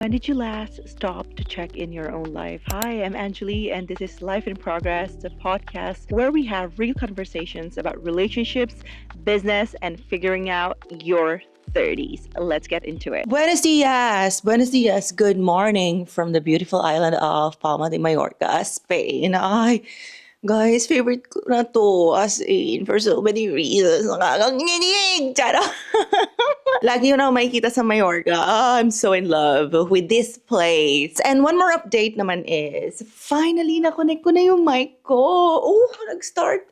When did you last stop to check in your own life? Hi, I'm Angeli, and this is Life in Progress, the podcast where we have real conversations about relationships, business, and figuring out your 30s. Let's get into it. Buenos dias! Buenos dias! Good morning from the beautiful island of Palma de Mallorca, Spain. Ay, guys, favorite ko na to. As in, for so many reasons. Nakakaginig! Charo! Lagi yun ako makikita sa Mallorca. I'm so in love with this place. And one more update naman is, finally, na-connect ko na yung mic ko. Oh, nag-start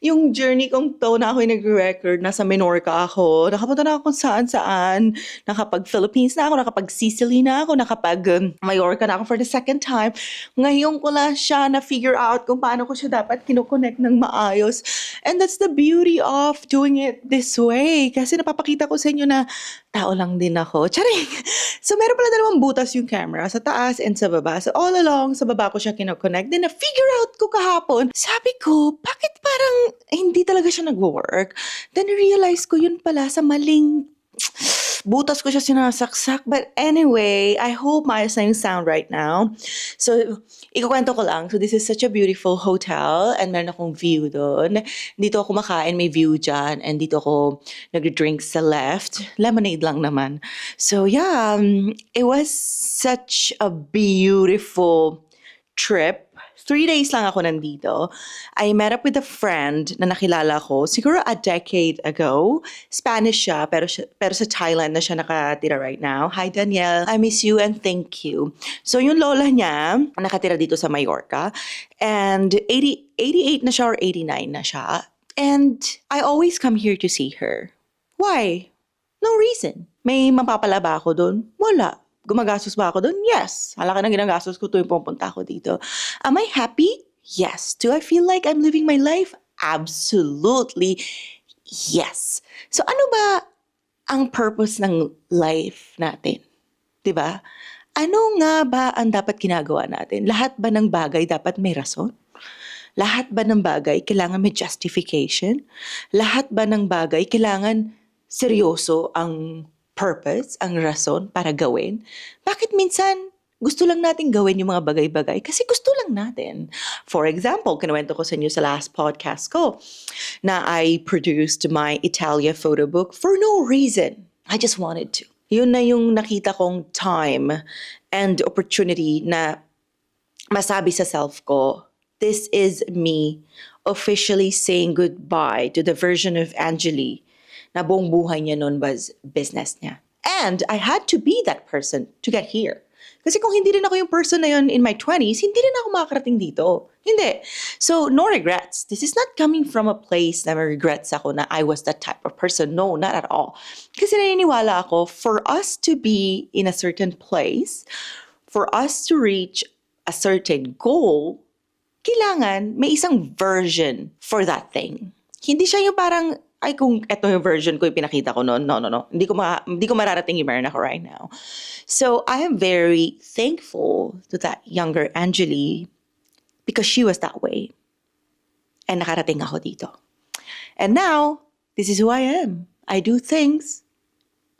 yung journey kong to na ako'y nag-record. Nasa Menorca ako. Nakapunta na ako kung saan-saan. Nakapag-Philippines na ako, nakapag-Sicily na ako, nakapag-Mallorca na ako for the second time. Ngayon ko lang siya na-figure out kung paano ko siya dapat kinoconnect ng maayos. And that's the beauty of doing it this way. Kasi napapakita ko sa inyo na tao lang din ako. Charing! So, meron pala dalawang butas yung camera sa taas and sa baba. So, all along, sa baba ko siya kinoconnect. Then, na-figure out ko kahapon. Sabi ko, bakit parang hindi talaga siya nag-work? Then, realize ko yun pala sa maling butas ko siya sinasaksak. But anyway, I hope maayos na yung sound right now. So, ikukwento ko lang. So, this is such a beautiful hotel and meron akong view doon. Dito ako kumakain, may view dyan. And dito ako nag-drink sa left. Lemonade lang naman. So, yeah, it was such a beautiful trip. 3 days lang ako nandito. I met up with a friend na nakilala ko siguro a decade ago. Spanish siya, pero sa Thailand na siya nakatira right now. Hi, Danielle. I miss you and thank you. So, yung lola niya, nakatira dito sa Mallorca. And 88 na siya or 89 na siya. And I always come here to see her. Why? No reason. May mapapala ba ako doon? Wala. Gumagastos ba ako doon? Yes. Halaka na ginagastos ko tuwing pumunta ako dito. Am I happy? Yes. Do I feel like I'm living my life? Absolutely. Yes. So ano ba ang purpose ng life natin? 'Di ba? Ano nga ba ang dapat ginagawa natin? Lahat ba ng bagay dapat may rason? Lahat ba ng bagay kailangan may justification? Lahat ba ng bagay kailangan seryoso ang purpose, ang rason para gawin? Bakit minsan gusto lang natin gawin yung mga bagay-bagay kasi gusto lang natin. For example, kinuwento ko sa inyo sa last podcast ko na I produced my Italia photo book for no reason. I just wanted to. Yun na yung nakita kong time and opportunity na masabi sa self ko, this is me officially saying goodbye to the version of Angeli na buong buhay niya noon was business niya. And I had to be that person to get here. Kasi kung hindi rin ako yung person na yun in my 20s, hindi rin ako makakarating dito. Hindi. So, no regrets. This is not coming from a place na may regrets ako na I was that type of person. No, not at all. Kasi naniniwala ako, for us to be in a certain place, for us to reach a certain goal, kailangan may isang version for that thing. Hindi siya yung parang, ay kung eto yung version ko yung pinakita ko noon. No. Hindi ko mararating yung meron ako right now. So I am very thankful to that younger Angeli because she was that way. And nakarating ako dito. And now, this is who I am. I do things.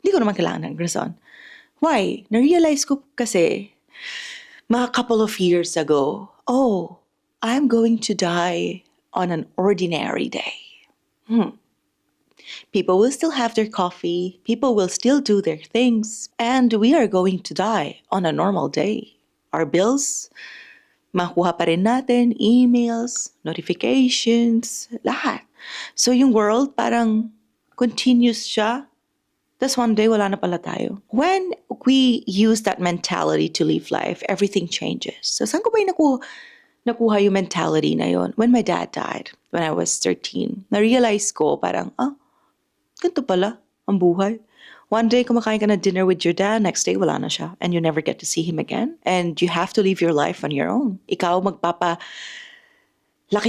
Hindi ko naman kailangan ng rason. Why? Na-realize ko kasi mga couple of years ago, I'm going to die on an ordinary day. People will still have their coffee. People will still do their things. And we are going to die on a normal day. Our bills, makuha pa rin natin, emails, notifications, lahat. So yung world parang continuous siya. Tapos one day, wala na pala tayo. When we use that mentality to live life, everything changes. So saan ko ba yung nakuha yung mentality na yon? When my dad died, when I was 13, na-realize ko parang, ganito pala ang buhay. One day, kumakain ka na dinner with your dad, next day, wala na siya. And you never get to see him again. And you have to live your life on your own. Ikaw magpapalaki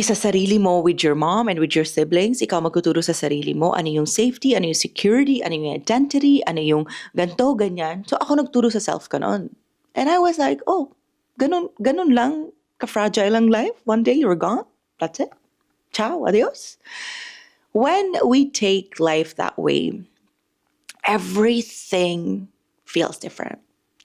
sa sarili mo with your mom and with your siblings. Ikaw magtuturo sa sarili mo ano yung safety, ano yung security, ano yung identity, ano yung ganto, ganyan. So ako nagturo sa self ko noon. And I was like, ganun lang, ka-fragile ang life. One day, you're gone. That's it. Ciao, adios. When we take life that way, everything feels different.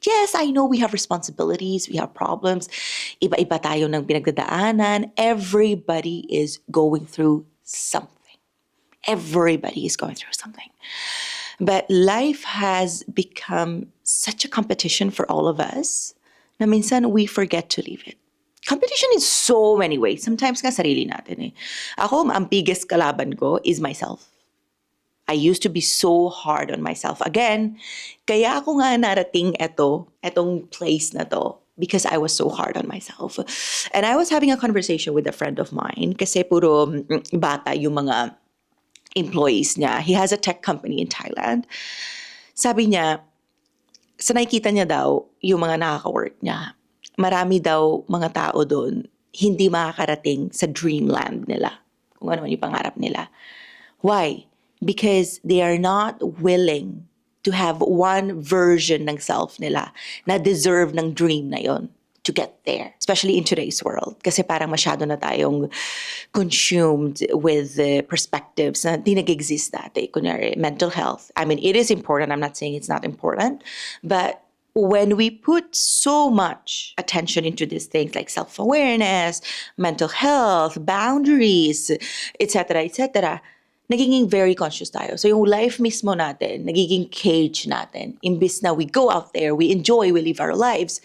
Yes, I know we have responsibilities, we have problems. Iba-iba tayo ng pinagdadaanan. Everybody is going through something. Everybody is going through something. But life has become such a competition for all of us na minsan we forget to leave it. Competition in so many ways. Sometimes nga sarili natin eh. Ako, ang biggest kalaban ko is myself. I used to be so hard on myself. Again, kaya ako nga narating etong place na to because I was so hard on myself. And I was having a conversation with a friend of mine kasi puro bata yung mga employees niya. He has a tech company in Thailand. Sabi niya, sa nakikita niya daw, yung mga nakaka-work niya, marami daw mga tao doon hindi makakarating sa dreamland nila. Kung ano man yung pangarap nila. Why? Because they are not willing to have one version ng self nila na deserve ng dream na yon to get there. Especially in today's world. Kasi parang masyado na tayong consumed with the perspectives na di nag-exist dati. Kunyari, mental health. I mean, it is important. I'm not saying it's not important. But when we put so much attention into these things like self-awareness, mental health, boundaries, etc., etc., nagiging very conscious tayo. So yung life mismo natin, nagiging cage natin. Imbis na we go out there, we enjoy, we live our lives,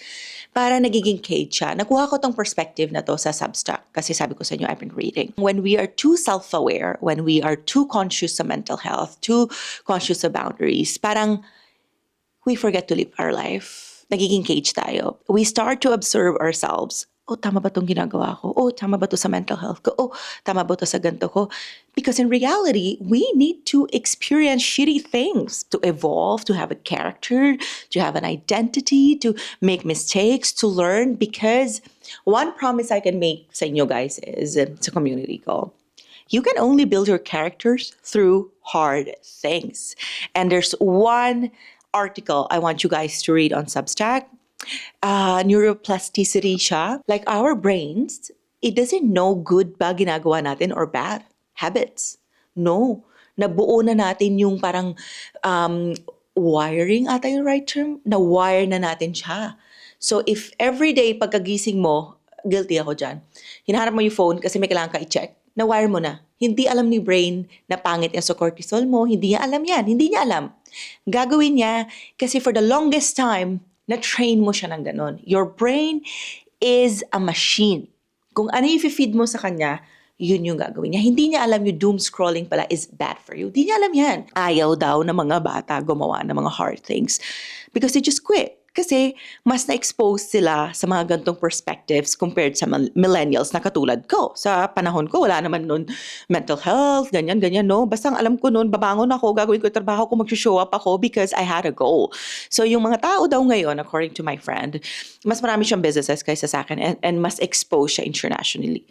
para nagiging cage siya. Nakuha ko tong perspective na to sa Substack kasi sabi ko sa inyo, I've been reading. When we are too self-aware, when we are too conscious sa mental health, too conscious sa boundaries, parang we forget to live our life. Nagiging cage tayo. We start to observe ourselves. Oh, tama ba itong ginagawa ko? Oh, tama ba ito sa mental health ko? Oh, tama ba ito sa ganito ko? Because in reality, we need to experience shitty things to evolve, to have a character, to have an identity, to make mistakes, to learn. Because one promise I can make sa inyo guys is, sa community ko, you can only build your characters through hard things. And there's one article I want you guys to read on Substack. Neuroplasticity siya. Like our brains, it doesn't know good ba ginagawa natin or bad habits. No. Nabuo na natin yung parang wiring ata yung right term? Na-wire na natin siya. So if everyday pagkagising mo, guilty ako dyan, hinahanap mo yung phone kasi may kailangan ka i-check, na-wire mo na. Hindi alam ni brain na pangit yan sa cortisol mo. Hindi niya alam yan. Hindi niya alam. Gagawin niya kasi for the longest time, na-train mo siya ng ganon. Your brain is a machine. Kung ano yung feed mo sa kanya, yun yung gagawin niya. Hindi niya alam yung doom scrolling pala is bad for you. Hindi niya alam yan. Ayaw daw ng mga bata gumawa ng mga hard things because they just quit. Kasi mas na-expose sila sa mga gantong perspectives compared sa millennials na katulad ko. Sa panahon ko, wala naman nun mental health, ganyan, no? Basta ang alam ko nun, babangon ako, gagawin ko yung trabaho ko, mag-show up ako because I had a goal. So yung mga tao daw ngayon, according to my friend, mas marami siyang businesses kaysa sa akin and mas exposed siya internationally.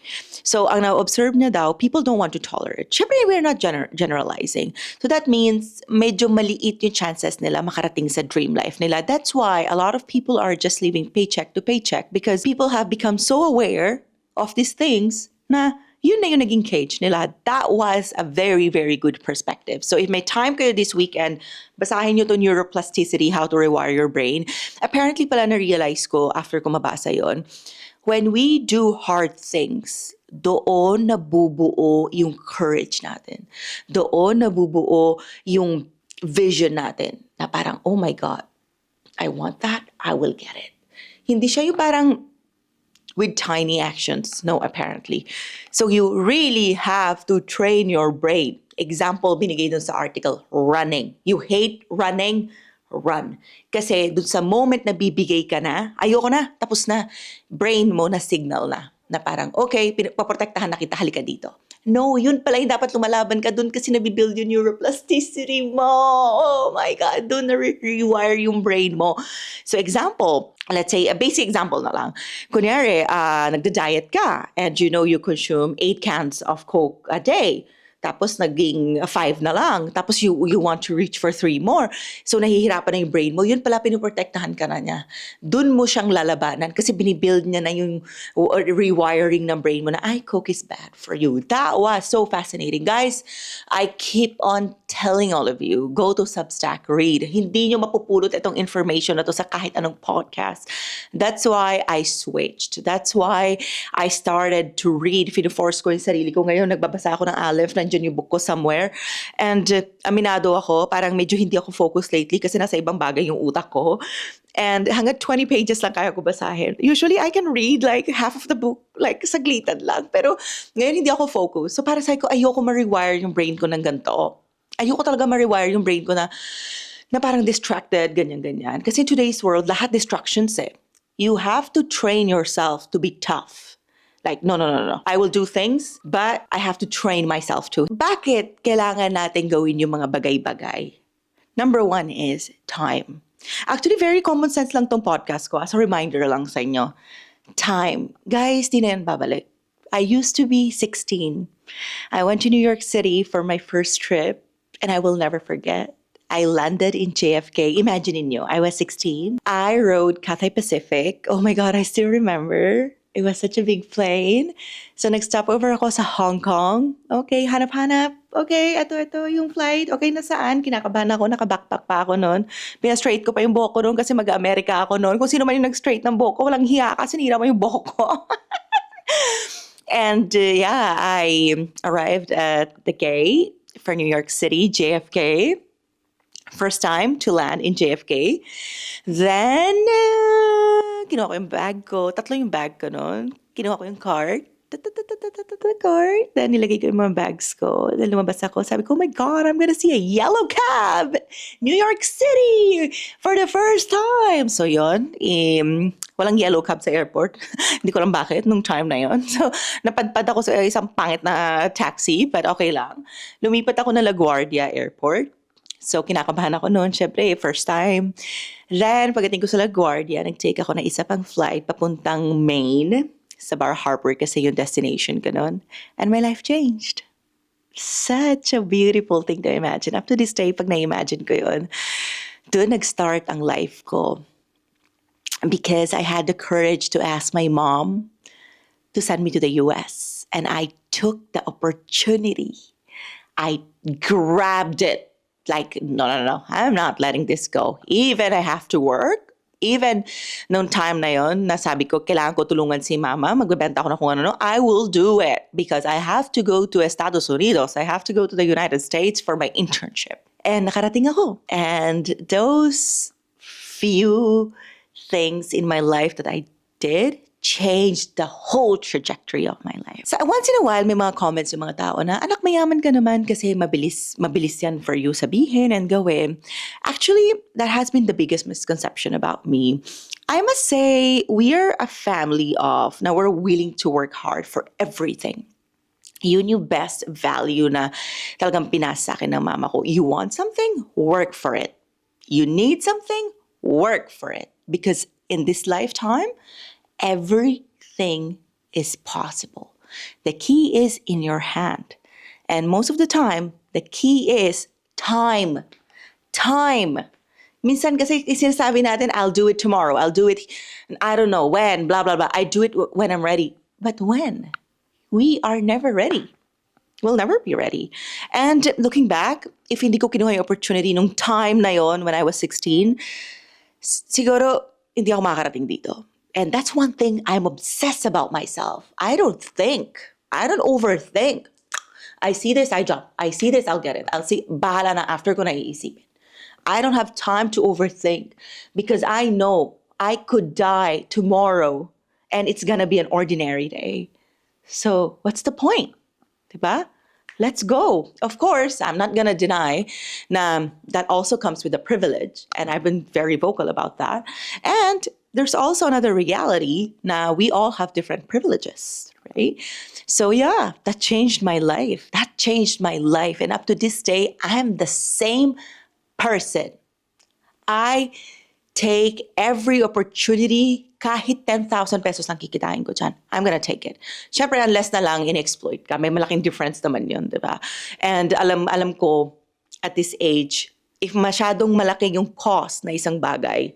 So ang na-observe niya daw, people don't want to tolerate. Siyempre, we're not generalizing. So that means medyo maliit yung chances nila makarating sa dream life nila. That's why a lot of people are just living paycheck to paycheck because people have become so aware of these things na yun na yung naging cage nila. That was a very, very good perspective. So if may time kayo this weekend, basahin nyo to Neuroplasticity, How to Rewire Your Brain. Apparently pala na-realize ko after ko mabasa yon, when we do hard things, doon nabubuo yung courage natin. Doon nabubuo yung vision natin na parang, oh my God, I want that, I will get it. Hindi siya yung parang with tiny actions. No, apparently. So you really have to train your brain. Example, binigay dun sa article, running. You hate running, run. Kasi dun sa moment na bibigay ka na, ayoko na, tapos na, brain mo na signal na parang, okay, paprotektahan na kita, halika dito. No, yun pala yung dapat lumalaban ka dun kasi nabibuild yung neuroplasticity mo. Oh my God, dun na rewire yung brain mo. So example, let's say, a basic example na lang. Kunyari, nagda-diet ka and you know you consume 8 cans of Coke a day. tapos naging 5 na lang, tapos you want to reach for 3 more. So nahihirapan na yung brain mo, yun pala pinoprotektahan ka na niya. Doon mo siyang lalabanan kasi binibuild niya na yung rewiring ng brain mo na, ay, Coke is bad for you. That was so fascinating. Guys, I keep on telling all of you, go to Substack, read. Hindi nyo mapupulot itong information na to sa kahit anong podcast. That's why I switched. That's why I started to read. Fino-force ko yung sarili ko. Ngayon, nagbabasa ako ng Aleph. Nandiyan yung book ko somewhere. And aminado ako, parang medyo hindi ako focused lately kasi nasa ibang bagay yung utak ko. And hanggang 20 pages lang kaya ko basahin. Usually, I can read like half of the book, like saglitan lang. Pero ngayon, hindi ako focused. So para sa ko, ayoko ma-rewire yung brain ko ng ganito. Ayoko talaga ma-rewire yung brain ko na parang distracted, ganyan-ganyan. Kasi in today's world, lahat distractions eh. You have to train yourself to be tough. Like, no. I will do things, but I have to train myself too. Bakit kailangan natin gawin yung mga bagay-bagay? Number 1 is time. Actually, very common sense lang tong podcast ko. As a reminder lang sa inyo. Time. Guys, di na yan babalik. I used to be 16. I went to New York City for my first trip, and I will never forget. I landed in JFK. Imagine niyo, I was 16. I rode Cathay Pacific. Oh my God, I still remember. It was such a big plane. So, nag-stop over ako sa Hong Kong. Okay, hanap-hanap. Okay, ito yung flight. Okay, nasaan? Kinakabahan ako, nakabackpack pa ako noon. Pina-straight ko pa yung buhok ko noon kasi mag-Amerika ako noon. Kung sino man yung nag-straight ng buhok ko, walang hiya ka, sinira mo yung buhok ko. And yeah, I arrived at the gate for New York City, JFK. First time to land in JFK. Then, kinuha ko yung bag ko. 3 yung bag ko noon. Kinuha ko yung card. Card. Then, nilagay ko yung mga bags ko. Then, lumabas ako. Sabi ko, oh my God, I'm gonna see a yellow cab! New York City! For the first time! So, yon, walang yellow cab sa airport. Hindi ko alam bakit nung time na yon. So, napadpad ako sa isang pangit na taxi, but okay lang. Lumipat ako na LaGuardia Airport. So, kinakabahan ako noon. Siyempre, first time. Then, pagdating ko sa LaGuardia, nag-take ako ng isa pang flight papuntang Maine, sa Bar Harbor kasi yung destination ko noon. And my life changed. Such a beautiful thing to imagine. Up to this day, pag na-imagine ko yun, doon nag-start ang life ko. Because I had the courage to ask my mom to send me to the US. And I took the opportunity. I grabbed it. Like, no, I'm not letting this go. Even I have to work, even noong time na yon, nasabi ko, kailangan ko tulungan si mama, magbebenta ako na kung ano, I will do it because I have to go to Estados Unidos. I have to go to the United States for my internship. And nakarating ako. And those few things in my life that I did changed the whole trajectory of my life. So once in a while, may mga comments yung mga tao na, anak, mayaman ka naman kasi mabilis yan for you sabihin and gawin. Actually, that has been the biggest misconception about me. I must say, we are a family of, now we're willing to work hard for everything. Yun yung best value na talagang pinasa sa akin ng mama ko. You want something? Work for it. You need something? Work for it. Because in this lifetime, everything is possible. The key is in your hand. And most of the time, the key is time. Time. Minsan kasi sinasabi natin, I'll do it tomorrow. I'll do it, I don't know when, blah, blah, blah. I do it when I'm ready. But when? We are never ready. We'll never be ready. And looking back, if hindi ko kinuha yung opportunity nung time na yon when I was 16, siguro hindi ako makakarating dito. And that's one thing I'm obsessed about myself. I don't overthink. I see this, I jump. I see this, I'll get it. I'll see, bahala na after ko naiisipin. I don't have time to overthink because I know I could die tomorrow and it's gonna be an ordinary day. So what's the point? Diba? Let's go. Of course, I'm not gonna deny na that also comes with a privilege. And I've been very vocal about that. And there's also another reality na we all have different privileges, right? So yeah, that changed my life. That changed my life. And up to this day, I'm the same person. I take every opportunity kahit 10,000 pesos lang kikitain ko dyan, I'm gonna take it. Siyempre, unless na lang in-exploit ka, may malaking difference naman yun, di ba? And alam ko, at this age, if masyadong malaki yung cost na isang bagay,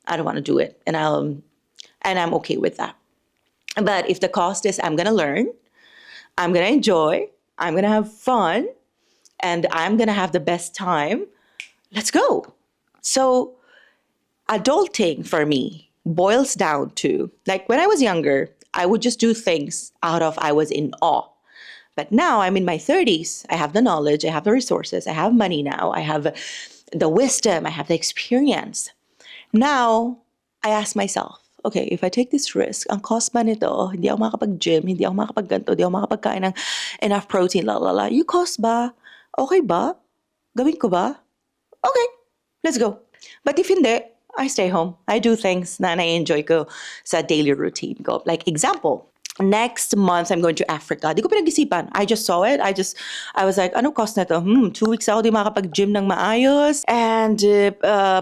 I don't want to do it. And I'm okay with that. But if the cost is I'm gonna learn, I'm gonna enjoy, I'm gonna have fun, and I'm gonna have the best time, let's go. So adulting for me boils down to, like when I was younger, I would just do things out of I was in awe. But now I'm in my 30s. I have the knowledge, I have the resources, I have money now, I have the wisdom, I have the experience. Now, I ask myself, okay, if I take this risk, ang cost ba nito, hindi ako makapag-gym, hindi ako makapag-ganto, hindi ako makapagkain ng enough protein, yung cost ba? Okay ba? Gawin ko ba? Okay, let's go. But if hindi, I stay home. I do things na na-enjoy ko sa daily routine ko. Like example, next month, I'm going to Africa. Di ko pinag-isipan. I just saw it. I was like, ano cost na to? 2 weeks ako di makakapag-gym ng maayos. And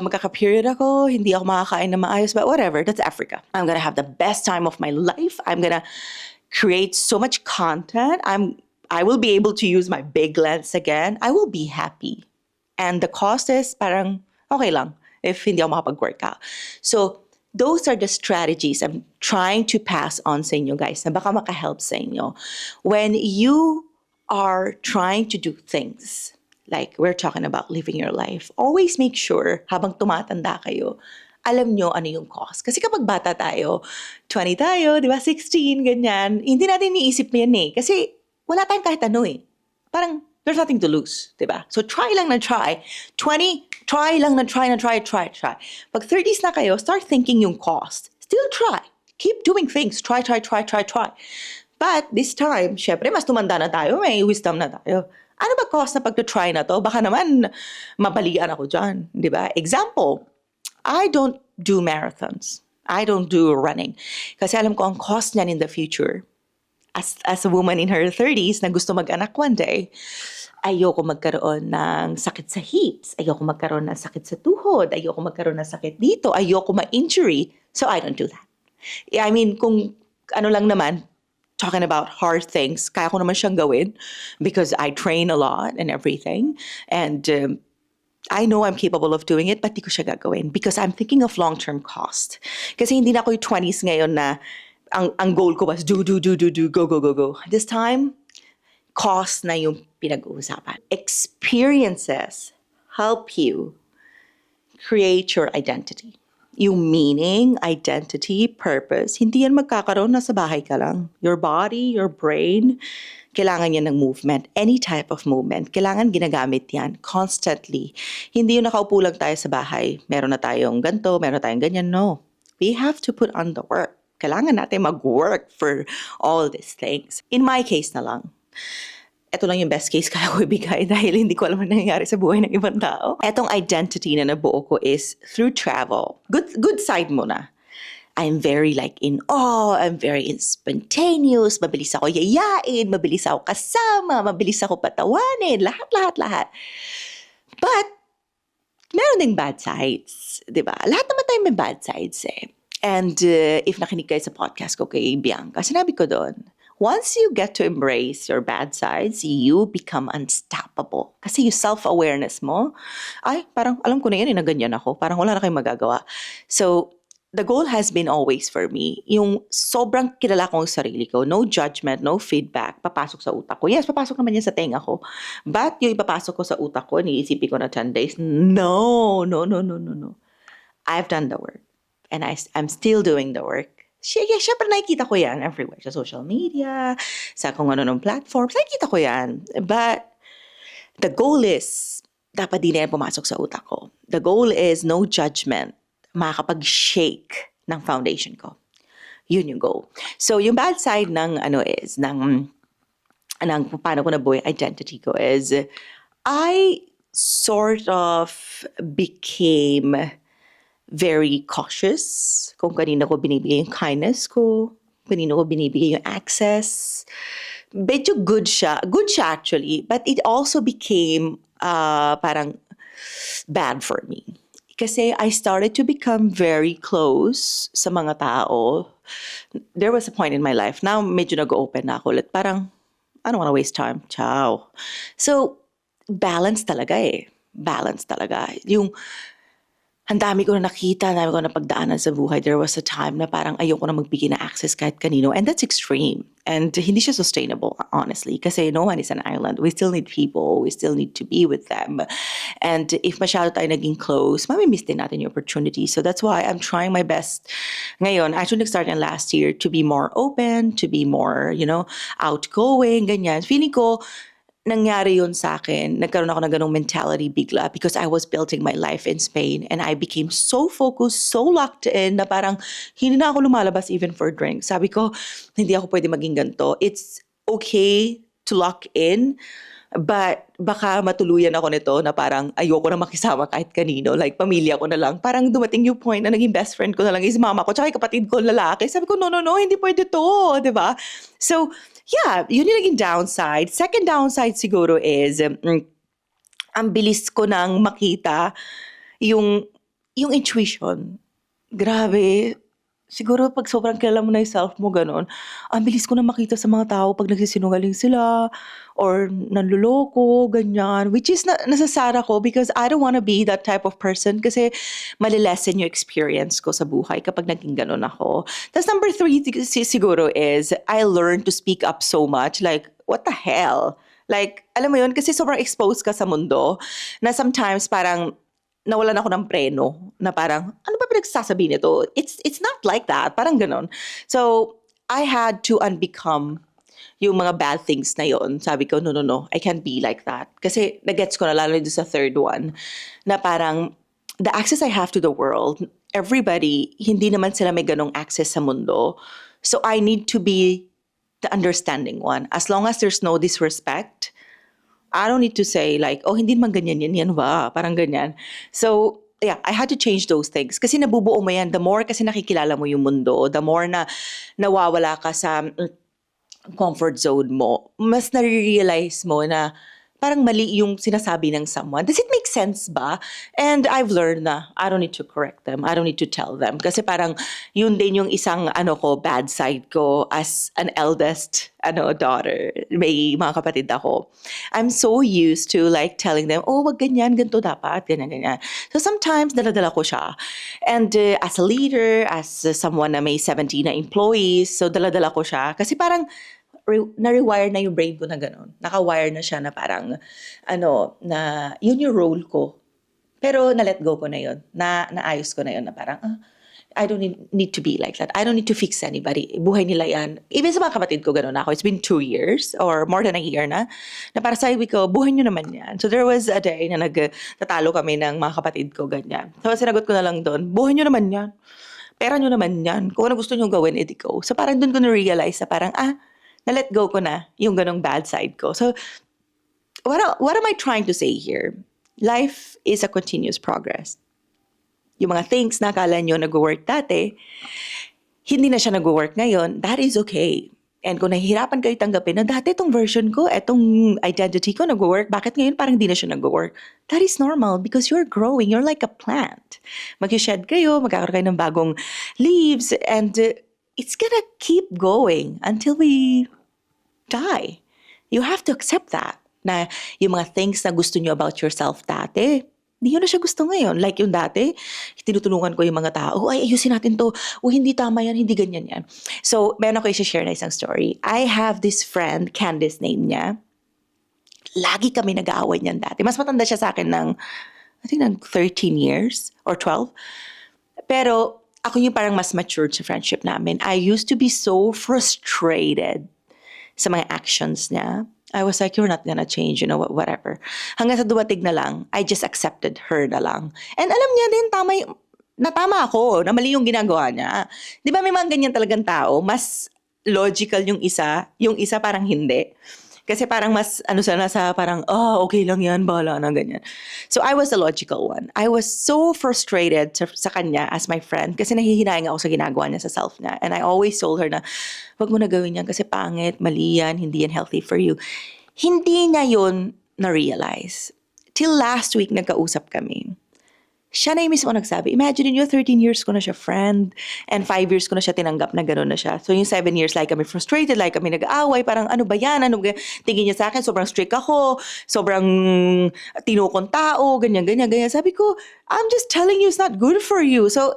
magkaka-period ako. Hindi ako makakain ng maayos. But whatever, that's Africa. I'm gonna have the best time of my life. I'm gonna create so much content. I will be able to use my big lens again. I will be happy. And the cost is parang okay lang if hindi ako makapag-workout. So, those are the strategies I'm trying to pass on sa inyo, guys, na baka makahelp sa inyo. When you are trying to do things, like we're talking about living your life, always make sure, habang tumatanda kayo, alam nyo ano yung cost. Kasi kapag bata tayo, 20 tayo, di ba, 16, ganyan, hindi natin iniisip yan eh. Kasi wala tayong kahit ano eh. Parang, there's nothing to lose, di ba? So try lang na try. 20, try lang na try. Pag 30s na kayo, start thinking yung cost. Still try. Keep doing things. Try. But this time, syempre, mas tumanda na tayo, may wisdom na tayo. Ano ba cost na pag-try na to? Baka naman, mabalian ako dyan, di ba? Example, I don't do marathons. I don't do running. Kasi alam ko ang cost niyan in the future. As a woman in her 30s na gusto mag-anak one day, ayoko magkaroon ng sakit sa hips, ayoko magkaroon ng sakit sa tuhod, ayoko magkaroon ng sakit dito, ayoko ma-injury. So I don't do that. I mean, kung ano lang naman, talking about hard things, kaya ko naman siyang gawin because I train a lot and everything. And I know I'm capable of doing it, but di ko siya gagawin because I'm thinking of long-term cost. Kasi hindi na ako yung 20s ngayon na ang goal ko was do, go. This time, cost na yung pinag-uusapan. Experiences help you create your identity. Yung meaning, identity, purpose, hindi yan magkakaroon na sa bahay ka lang. Your body, your brain, kailangan yan ng movement. Any type of movement, kailangan ginagamit yan constantly. Hindi yung nakaupo lang tayo sa bahay. Meron na tayong ganto, meron na tayong ganyan. No. We have to put on the work. Kailangan natin mag-work for all these things. In my case na lang, ito lang yung best case kaya ko ibigay dahil hindi ko alam ang nangyayari sa buhay ng ibang tao. Etong identity na nabuo ko is through travel. Good side muna. I'm very like in awe, I'm very spontaneous, mabilis ako yayain, mabilis ako kasama, mabilis ako patawanin, lahat. But, meron ding bad sides, di ba? Lahat naman tayo may bad sides eh. And if nakinig kayo sa podcast ko kay Bianca, sinabi ko doon, once you get to embrace your bad sides, you become unstoppable. Kasi yung self-awareness mo, ay, parang alam ko na yan, na ganyan ako. Parang wala na kayong magagawa. So, the goal has been always for me, yung sobrang kilala ko ang sarili ko, no judgment, no feedback, papasok sa utak ko. Yes, papasok naman yan sa tenga ko. But yung ipapasok ko sa utak ko, niisipin ko na 10 days, no. I've done the work. And I'm still doing the work. Siyempre nakikita ko yan everywhere. Sa social media, sa kung ano ng platforms, nakikita ko yan. But the goal is, dapat di na yan pumasok sa utak ko. The goal is no judgment. Makakapag-shake ng foundation ko. Yun yung goal. So yung bad side ng paano ko nabuhay identity ko is, I sort of became very cautious kung kanino ko binibigay yung kindness ko, kanino ko binibigay yung access. Medyo good siya actually, but it also became parang bad for me. Kasi I started to become very close sa mga tao. There was a point in my life, now medyo nag-open na ako ulit. Parang, I don't wanna waste time. Ciao. So, balance talaga eh. Balance talaga. Yung ang dami ko na nakita, ang dami ko na napagdaanan sa buhay. There was a time na parang ayoko na magbigay ng access kahit kanino. And that's extreme. And hindi siya sustainable, honestly. Kasi no one is an island. We still need people. We still need to be with them. And if masyado tayo naging close, mamimiss din natin yung opportunity. So that's why I'm trying my best ngayon. Actually, nag-start na last year to be more open, to be more, outgoing, ganyan. Feeling ko, nangyari yun sa akin. Nagkaroon ako ng ganong mentality bigla because I was building my life in Spain and I became so focused, so locked in na parang hindi na ako lumalabas even for drinks. Sabi ko, hindi ako pwede maging ganito. It's okay to lock in, but baka matuluyan ako nito na parang ayoko na makisama kahit kanino. Like, pamilya ko na lang. Parang dumating yung point na naging best friend ko na lang is mama ko tsaka yung kapatid ko lalaki. Sabi ko, no, hindi pwede to. Diba? So, yeah, yun yung naging downside. Second downside siguro is, ang bilis ko nang makita yung intuition. Grabe. Siguro pag sobrang kilala mo na yung self mo, ganun, ang bilis ko na makita sa mga tao pag nagsisinungaling sila or nanloloko, ganyan. Which is nasasara ko because I don't wanna be that type of person kasi malilesen yung experience ko sa buhay kapag naging ganun ako. Tapos number 3 siguro is I learned to speak up so much. Like, what the hell? Like, alam mo yun, kasi sobrang exposed ka sa mundo na sometimes parang nawalan ako ng preno na parang, ano ba pinagsasabi nito? It's not like that. Parang ganon. So, I had to unbecome yung mga bad things na yon. Sabi ko, no. I can't be like that. Kasi nagets ko na, lalo doon sa third one, na parang the access I have to the world, everybody, hindi naman sila may ganong access sa mundo. So, I need to be the understanding one. As long as there's no disrespect, I don't need to say like, oh, hindi naman ganyan yan ba? Parang ganyan. So, yeah, I had to change those things. Kasi nabubuo mo yan. The more kasi nakikilala mo yung mundo, the more na nawawala ka sa comfort zone mo, mas nare-realize mo na parang mali yung sinasabi ng someone. Does it make sense ba? And I've learned na I don't need to correct them. I don't need to tell them. Kasi parang yun din yung isang bad side ko as an eldest daughter. May mga kapatid ako. I'm so used to like telling them, oh, wag ganyan, ganito dapat, ganyan. So sometimes daladala ko siya. And as a leader, as someone na may 70 na employees, so daladala ko siya. Kasi parang na-rewire na yung brain ko na gano'n. Naka-wire na siya na parang, na yun yung role ko. Pero na-let go ko na yun. Naayos ko na yun na parang, I don't need to be like that. I don't need to fix anybody. Buhay nila yan. Even sa mga kapatid ko, gano'n ako. It's been 2 years or more than a year na para sabi ko, buhay nyo naman yan. So there was a day na nagtatalo kami ng mga kapatid ko, ganyan. So sinagot ko na lang doon, buhay nyo naman yan. Pera nyo naman yan. Kung ano gusto nyo gawin, edi go. So parang doon ko na-realize na parang, na-let go ko na yung ganong bad side ko. So, what am I trying to say here? Life is a continuous progress. Yung mga things na akala nyo nag-work dati, hindi na siya nag-work ngayon, that is okay. And kung nahihirapan kayo tanggapin na dati itong version ko, itong identity ko nag-work, bakit ngayon parang hindi na siya nag-work? That is normal because you're growing. You're like a plant. Mag-shed kayo, magkakaroon kayo ng bagong leaves, and it's gonna keep going until we die. You have to accept that. Na yung mga things na gusto nyo about yourself dati, hindi nyo na siya gusto ngayon. Like yung dati, tinutulungan ko yung mga tao, ay, ayusin natin to. Hindi tama yan, hindi ganyan yan. So, meron ako i-share na isang story. I have this friend, Candice name niya. Lagi kami nag-aaway niyan dati. Mas matanda siya sa akin ng, I think, ng 13 years or 12. Pero, ako yung parang mas matured sa friendship namin. I used to be so frustrated sa mga actions niya. I was like, you're not gonna change, whatever. Hanggang sa dumating na lang, I just accepted her na lang. And alam niya din, tama ako, na mali yung ginagawa niya. Di ba may mga ganyan talagang tao, mas logical yung isa parang hindi. Kasi parang mas, sana sa parang, okay lang yan, bahala na, ganyan. So I was the logical one. I was so frustrated sa kanya as my friend kasi nahihinayang ako sa ginagawa niya sa self niya. And I always told her na, wag mo na gawin yan kasi pangit, mali yan, hindi yan healthy for you. Hindi niya yun na-realize. Till last week, nagkausap kami. Siya na yung mismo nagsabi. Imagine niyo, 13 years ko na siya friend and 5 years ko na siya tinanggap na gano'n na siya. So yung 7 years, like kami frustrated, like kami nag-aaway, parang ano ba yan? Ano ba? Tingin niya sa akin, sobrang strict ako, sobrang tinukong tao, ganyan, ganyan, ganyan. Sabi ko, I'm just telling you it's not good for you. So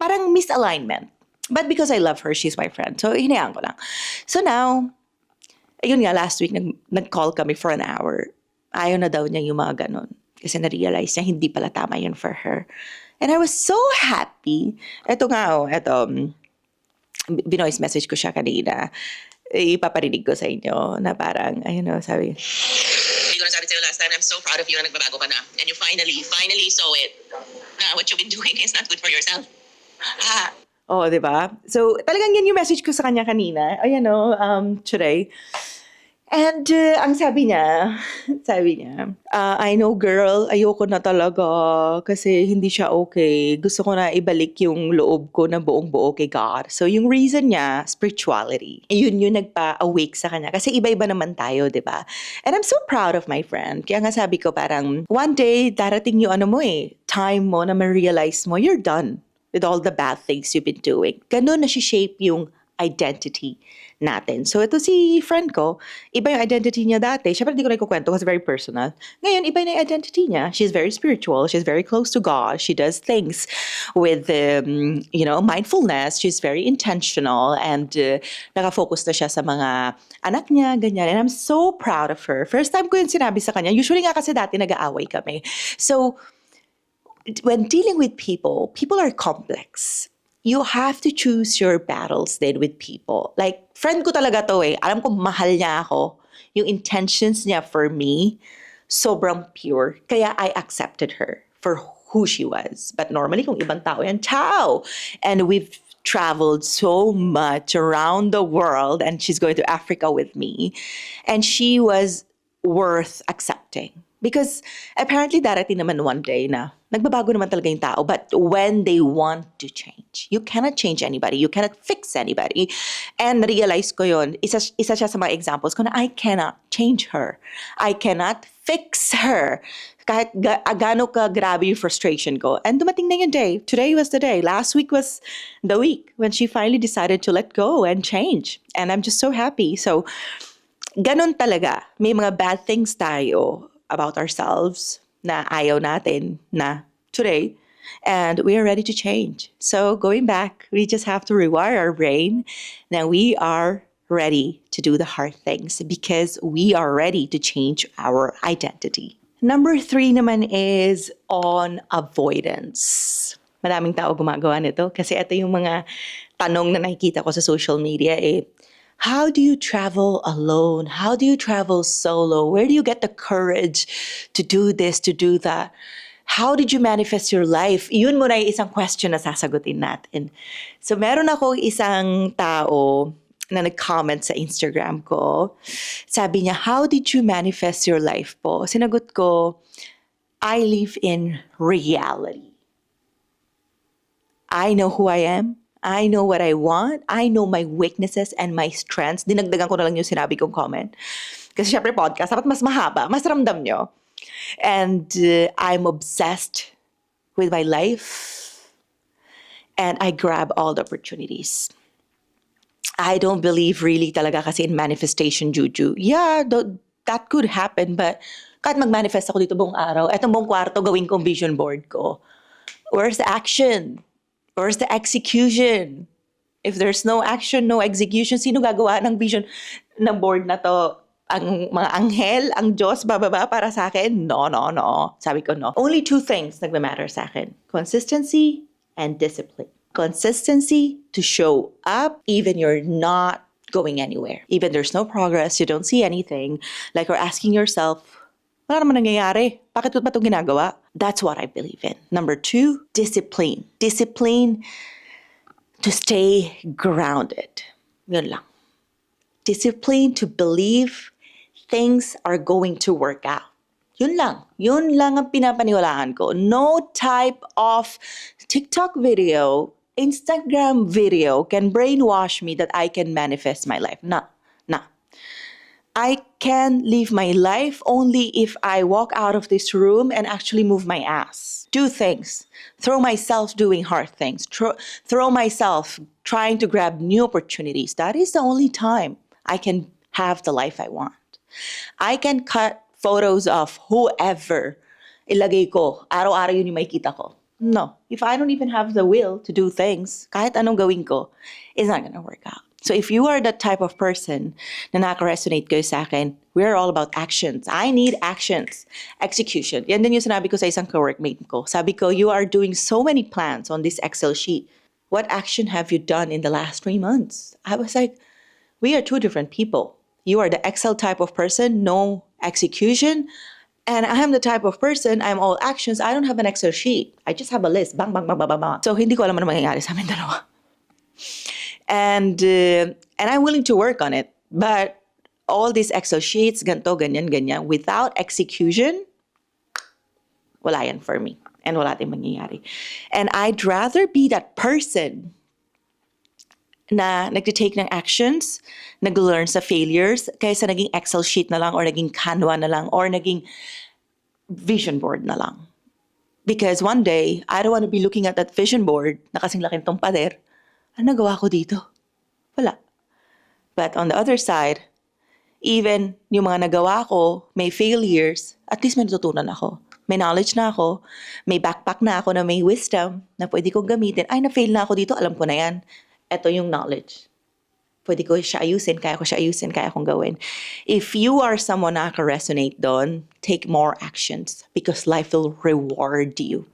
parang misalignment. But because I love her, she's my friend. So hinayaan ko lang. So now, ayun nga, last week, nag-call kami for an hour. Ayaw na daw niya yung mga ganon. Kasi na-realize niya, hindi pala tama yun for her. And I was so happy. Ito nga, binoise message ko siya kanina. Ipaparinig ko sa inyo na parang, ayun o, sabi. Hindi ko nasabi sa'yo last time, I'm so proud of you na nagbabago ka na. And you finally saw it. Na what you've been doing is not good for yourself. Oh, di ba? So, talagang yan yung message ko sa kanya kanina. Ayan o, today. And ang sabi niya, I know girl, ayoko na talaga kasi hindi siya okay. Gusto ko na ibalik yung loob ko na buong-buo kay God. So yung reason niya, spirituality. Yun yung nagpa-awake sa kanya. Kasi iba-iba naman tayo, di ba? And I'm so proud of my friend. Kaya nga sabi ko parang, one day, darating yung time mo na ma-realize mo, you're done with all the bad things you've been doing. Ganun na shape yung identity natin. So ito si friend ko, iba yung identity niya dati. Siyempre hindi ko na ikukwento kasi very personal. Ngayon, iba na yung identity niya. She's very spiritual. She's very close to God. She does things with, mindfulness. She's very intentional and nakafocus na siya sa mga anak niya, ganyan. And I'm so proud of her. First time ko yun sinabi sa kanya. Usually nga kasi dati nag-aaway kami. So, when dealing with people are complex. You have to choose your battles then with people. Like, friend ko talaga to eh. Alam ko mahal niya ako. Yung intentions niya for me, sobrang pure. Kaya I accepted her for who she was. But normally, kung ibang tao yan, ciao! And we've traveled so much around the world and she's going to Africa with me. And she was worth accepting. Because apparently darating naman one day na nagbabago naman talaga yung tao. But when they want to change, you cannot change anybody. You cannot fix anybody. And realize ko yun, isa siya sa mga examples ko na I cannot change her. I cannot fix her. Kahit gaano ka grabe yung frustration ko. And dumating na yung day. Today was the day. Last week was the week when she finally decided to let go and change. And I'm just so happy. So, ganun talaga. May mga bad things tayo about ourselves na ayaw natin na today, and we are ready to change. So going back, we just have to rewire our brain that we are ready to do the hard things because we are ready to change our identity. Number 3 naman is on avoidance. Maraming tao gumagawa nito kasi ito yung mga tanong na nakikita ko sa social media how do you travel alone? How do you travel solo? Where do you get the courage to do this, to do that? How did you manifest your life? Yun muna yung isang question na sasagutin natin. So meron ako isang tao na nag-comment sa Instagram ko. Sabi niya, how did you manifest your life po? Sinagot ko, I live in reality. I know who I am. I know what I want. I know my weaknesses and my strengths. Dinagdagan ko na lang yung sinabi kong comment. Kasi syempre podcast, dapat mas mahaba, mas ramdam nyo. And I'm obsessed with my life. And I grab all the opportunities. I don't believe really talaga kasi in manifestation juju. Yeah, that could happen. But kahit mag-manifest ako dito buong araw, etong buong kwarto gawin kong vision board ko. Where's the action? Where's the execution? If there's no action, no execution, sino gagawa ng vision ng board na to? Ang mga anghel, ang Diyos bababa para sa akin? No. Sabi ko no. Only 2 things nagmamatter sa akin. Consistency and discipline. Consistency to show up even you're not going anywhere. Even there's no progress, you don't see anything. Like you're asking yourself, wala naman nangyayari. Bakit ba itong ginagawa? That's what I believe in. Number 2, discipline. Discipline to stay grounded. Yun lang. Discipline to believe things are going to work out. Yun lang. Yun lang ang pinapaniwalaan ko. No type of TikTok video, Instagram video can brainwash me that I can manifest my life. No. I can live my life only if I walk out of this room and actually move my ass. Do things. Throw myself doing hard things. Throw myself trying to grab new opportunities. That is the only time I can have the life I want. I can cut photos of whoever. Ilagay ko, araw-araw yun yung makikita ko. No. If I don't even have the will to do things, kahit anong gawin ko, it's not gonna work out. So if you are that type of person na nakaka-resonate kayo sa akin, we're all about actions. I need actions. Execution. Yan din yung sinabi ko sa isang co-workmate ko. Sabi ko, you are doing so many plans on this Excel sheet. What action have you done in the last 3 months? I was like, we are two different people. You are the Excel type of person, no execution. And I am the type of person, I'm all actions. I don't have an Excel sheet. I just have a list. Bang, bang, bang, bang, bang, bang. So, hindi ko alam ano mangyayari sa amin dalawa. And I'm willing to work on it. But all these Excel sheets, ganto, ganyan, ganyan, without execution, wala yan for me. And wala tayong mangyayari. And I'd rather be that person na nagtitake ng actions, nag-learn sa failures, kaysa naging Excel sheet na lang or naging Canva na lang or naging vision board na lang. Because one day, I don't want to be looking at that vision board na kasing laki nitong pader. Ano nagawa ko dito? Wala. But on the other side, even yung mga nagawa ko, may failures, at least may natutunan ako. May knowledge na ako, may backpack na ako na may wisdom na pwede kong gamitin. Ay, na-fail na ako dito, alam ko na yan. Ito yung knowledge. Pwede ko siya ayusin, kaya kong gawin. If you are someone na resonate doon, take more actions because life will reward you.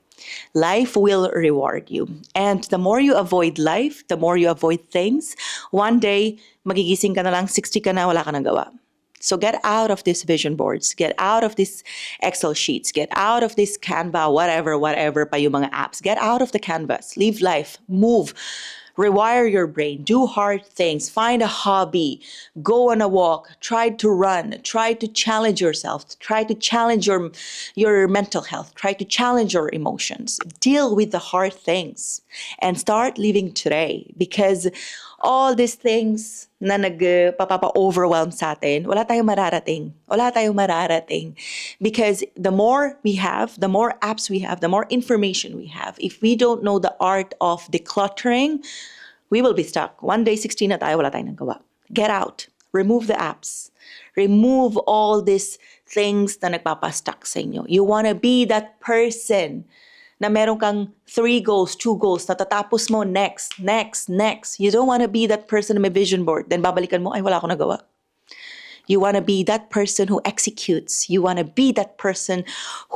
Life will reward you. And the more you avoid life, the more you avoid things, one day, magigising ka na lang, 60 ka na, wala ka nang gawa. So get out of these vision boards, get out of these Excel sheets, get out of this Canva, whatever pa yung mga apps. Get out of the canvas, live life, move. Rewire your brain, do hard things, find a hobby, go on a walk, try to run, try to challenge yourself, try to challenge your mental health, try to challenge your emotions, deal with the hard things, and start living today. Because all these things na nagpapa-overwhelm sa atin, wala tayong mararating. Wala tayong mararating. Because the more we have, the more apps we have, the more information we have, if we don't know the art of decluttering, we will be stuck. One day, 16 na tayo, wala tayong nagawa. Get out. Remove the apps. Remove all these things na nagpapastuck sa inyo. You wanna be that person na meron kang 3 goals, 2 goals, natatapos mo, next. You don't want to be that person na may vision board, then babalikan mo, ay wala akong nagawa. You want to be that person who executes. You want to be that person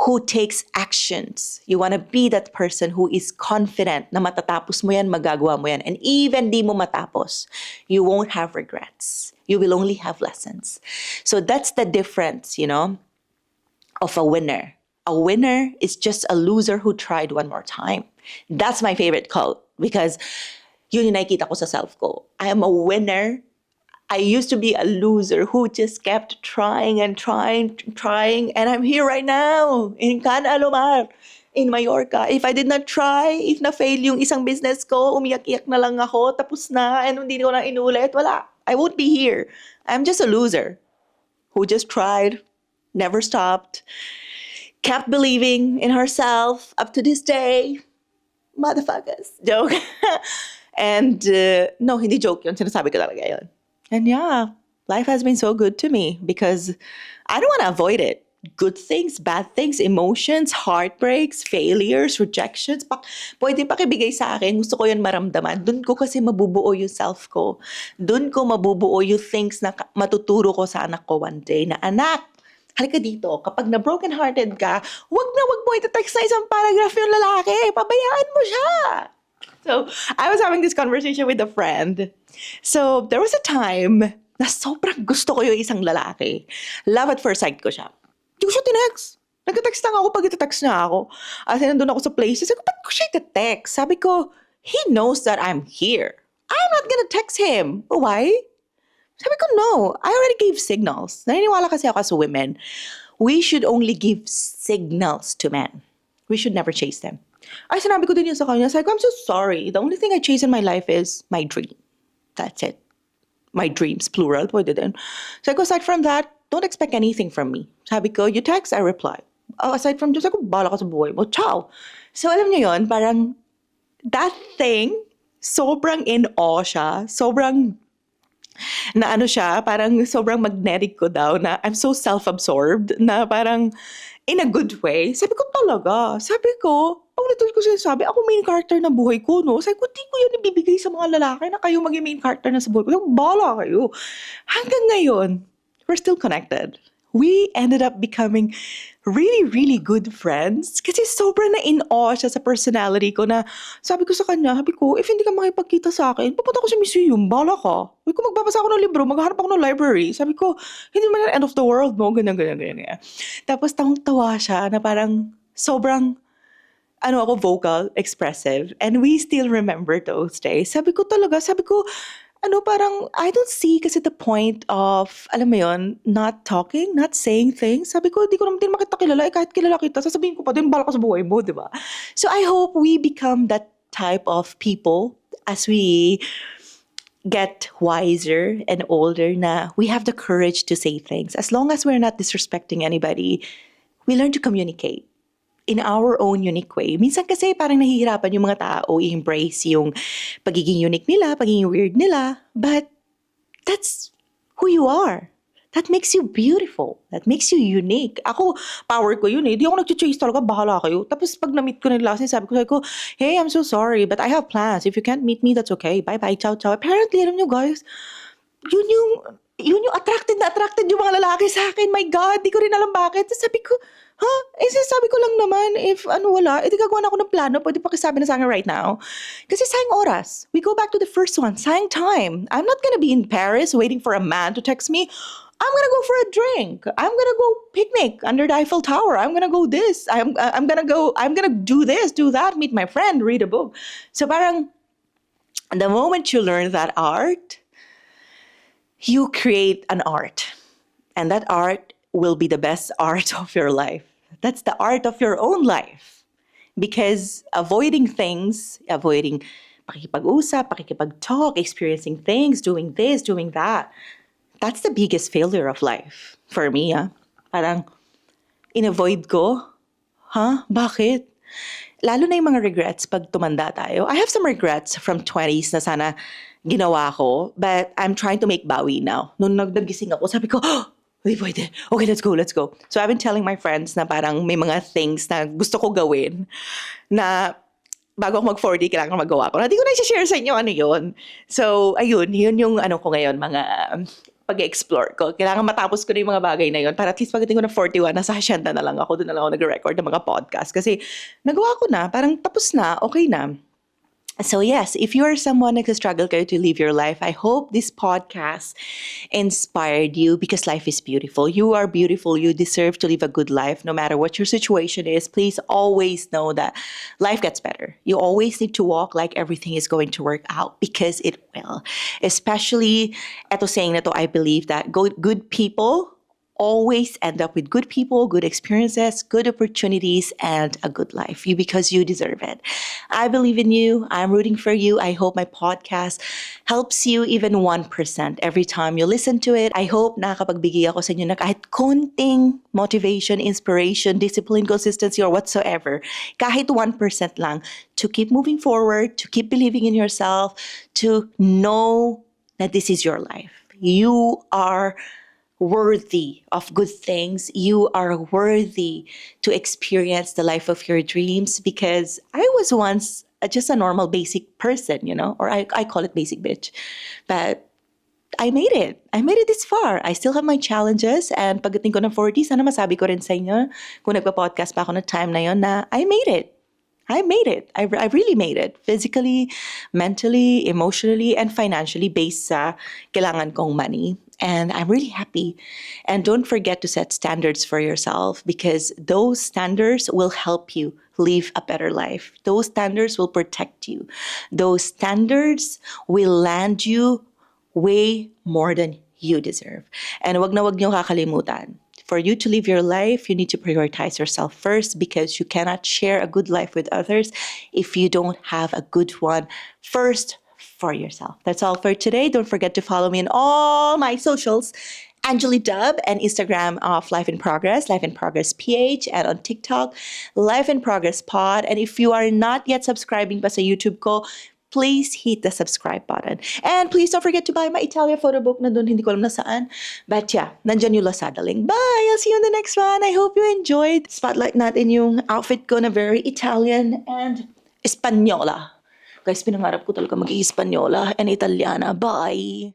who takes actions. You want to be that person who is confident na matatapos mo yan, magagawa mo yan. And even di mo matapos, you won't have regrets. You will only have lessons. So that's the difference, of a winner. A winner is just a loser who tried one more time. That's my favorite quote because yun yung nakikita ko sa self ko. I am a winner. I used to be a loser who just kept trying and trying, and I'm here right now in Can Alomar, in Mallorca. If I did not try, if na-fail yung isang business ko, umiyak-iyak na lang ako, tapos na, and hindi ko na inulit, wala. I won't be here. I'm just a loser who just tried, never stopped, kept believing in herself up to this day. Motherfuckers. Joke. And no, hindi joke yun. Sinasabi ko talaga yun. And yeah, life has been so good to me because I don't want to avoid it. Good things, bad things, emotions, heartbreaks, failures, rejections. Pwede pakibigay sa akin. Gusto ko yun maramdaman. Doon ko kasi mabubuo yung self ko. Doon ko mabubuo yung things na matuturo ko sa anak ko one day na, anak, halika dito, kapag na-broken-hearted ka, wag mo itetext na isang paragraph yung lalaki. Pabayaan mo siya. So, I was having this conversation with a friend. So, there was a time na sobrang gusto ko yung isang lalaki. Love at first sight ko siya. Hindi ko siya tinext. Nag-text lang ako pag itetext na ako. As in, nandun ako sa places. Sabi ko, ba't ko siya itetext? Sabi ko, he knows that I'm here. I'm not gonna text him. Why? Sabi ko, no. I already gave signals. Naniniwala kasi ako as women. We should only give signals to men. We should never chase them. Ay, sinabi ko din yun sa kanya. Sabi ko, I'm so sorry. The only thing I chase in my life is my dream. That's it. My dreams, plural. Pwede din. Sabi ko, aside from that, don't expect anything from me. Sabi ko, you text, I reply. Aside from just, ako, bahala ka sa buhay mo. Ciao. So, alam niyo yon, parang that thing, sobrang in awe siya. Sobrang, na ano siya, parang sobrang magnetic ko daw na I'm so self-absorbed na parang in a good way. Sabi ko talaga. Sabi ko, paulit-ulit ko sinasabi, ako main character na buhay ko, no? Sabi ko, di ko yun ibibigay sa mga lalaki na kayo maging main character na sa buhay ko. Sabi ko, bahala kayo. Hanggang ngayon, we're still connected. We ended up becoming really, really good friends. Kasi sobrang na-in-awe siya sa personality ko na sabi ko sa kanya, sabi ko, if hindi ka makipagkita sa akin, pupunta ko sa museum, bahala ka. Sabi ko, magbabasa ako ng libro, maghahanap ako ng library. Sabi ko, hindi man end of the world, no? Ganyan, ganyan, ganyan. Tapos tawang-tawa siya na parang sobrang ako, vocal, expressive. And we still remember those days. Sabi ko talaga, parang I don't see kasi the point of, alam mo yun, not talking, not saying things. Sabi ko, di ko naman din makita kilala. Kahit kilala kita, sasabihin ko pa din, bala ka sa buhay mo, di ba? So I hope we become that type of people as we get wiser and older na we have the courage to say things. As long as we're not disrespecting anybody, we learn to communicate in our own unique way. Minsan kasi parang nahihirapan yung mga tao i-embrace yung pagiging unique nila, pagiging weird nila. But that's who you are. That makes you beautiful. That makes you unique. Ako, power ko yun eh. Di ako nag-chase talaga, bahala kayo. Tapos pag na-meet ko nila, sabi ko, hey, I'm so sorry, but I have plans. If you can't meet me, that's okay. Bye-bye, ciao, ciao. Apparently, alam nyo guys, yun yung attracted na attracted yung mga lalaki sa akin. My God, di ko rin alam bakit. Tapos sabi ko, sabi ko lang naman, if wala, di gagawa na ako ng plano, pwede pakisabi na sa akin right now. Kasi sayang oras. We go back to the first one, sayang time. I'm not gonna be in Paris waiting for a man to text me. I'm gonna go for a drink. I'm gonna go picnic under the Eiffel Tower. I'm gonna go this. I'm gonna do this, do that, meet my friend, read a book. So parang, the moment you learn that art, you create an art. And that art will be the best art of your life. That's the art of your own life. Because avoiding pakikipag-usap, pakikipag-talk, experiencing things, doing this, doing that, that's the biggest failure of life. For me, parang in-avoid ko. Bakit? Lalo na yung mga regrets pag tumanda tayo. I have some regrets from 20s na sana ginawa ko, but I'm trying to make bawi now. Nung nagdagising ako, sabi ko, hindi pwede. Okay, let's go. So I've been telling my friends na parang may mga things na gusto ko gawin na bago ako mag-40, kailangan magawa ko. Na di ko na i-share sa inyo ano yun. So, ayun, yun yung ko ngayon, mga pag-explore ko. Kailangan matapos ko na yung mga bagay na yun para at least pagdating ko na 41, nasa hacienda na lang ako, doon na lang ako nag-record ng mga podcast. Kasi nagawa ko na, parang tapos na, okay na. So yes, if you are someone nag-struggle kayo to live your life, I hope this podcast inspired you because life is beautiful. You are beautiful. You deserve to live a good life no matter what your situation is. Please always know that life gets better. You always need to walk like everything is going to work out because it will. Especially, eto saying na to, I believe that good people always end up with good people, good experiences, good opportunities, and a good life. Because you deserve it. I believe in you. I'm rooting for you. I hope my podcast helps you even 1% every time you listen to it. I hope nakakapagbigay ako sa inyo na kahit konting motivation, inspiration, discipline, consistency, or whatsoever. Kahit 1% lang to keep moving forward, to keep believing in yourself, to know that this is your life. You are worthy of good things. You are worthy to experience the life of your dreams because I was once just a normal basic person, or I call it basic bitch. But I made it. I made it this far. I still have my challenges and pagdating ko ng 40, sana masabi ko rin sa inyo kung nagpa-podcast pa ako ng time na yon na I made it. I made it. I really made it. Physically, mentally, emotionally, and financially based sa kailangan kong money. And I'm really happy. And don't forget to set standards for yourself because those standards will help you live a better life. Those standards will protect you. Those standards will land you way more than you deserve. And wag niyo kakalimutan. For you to live your life, you need to prioritize yourself first because you cannot share a good life with others if you don't have a good one first for yourself. That's all for today. Don't forget to follow me on all my socials Angeli Dub, and Instagram of Life in Progress, Life in Progress PH, and on TikTok, Life in Progress Pod. And if you are not yet subscribing pa sa YouTube ko, please hit the subscribe button. And please don't forget to buy my Italia photo book na doon, hindi ko alam na saan. But yeah, nandyan yung Lazada link. Bye! I'll see you in the next one. I hope you enjoyed. Spotlight natin yung outfit ko na very Italian and Espanyola. Guys, pinangarap ko talaga mag-i-Espanyola and Italiana. Bye!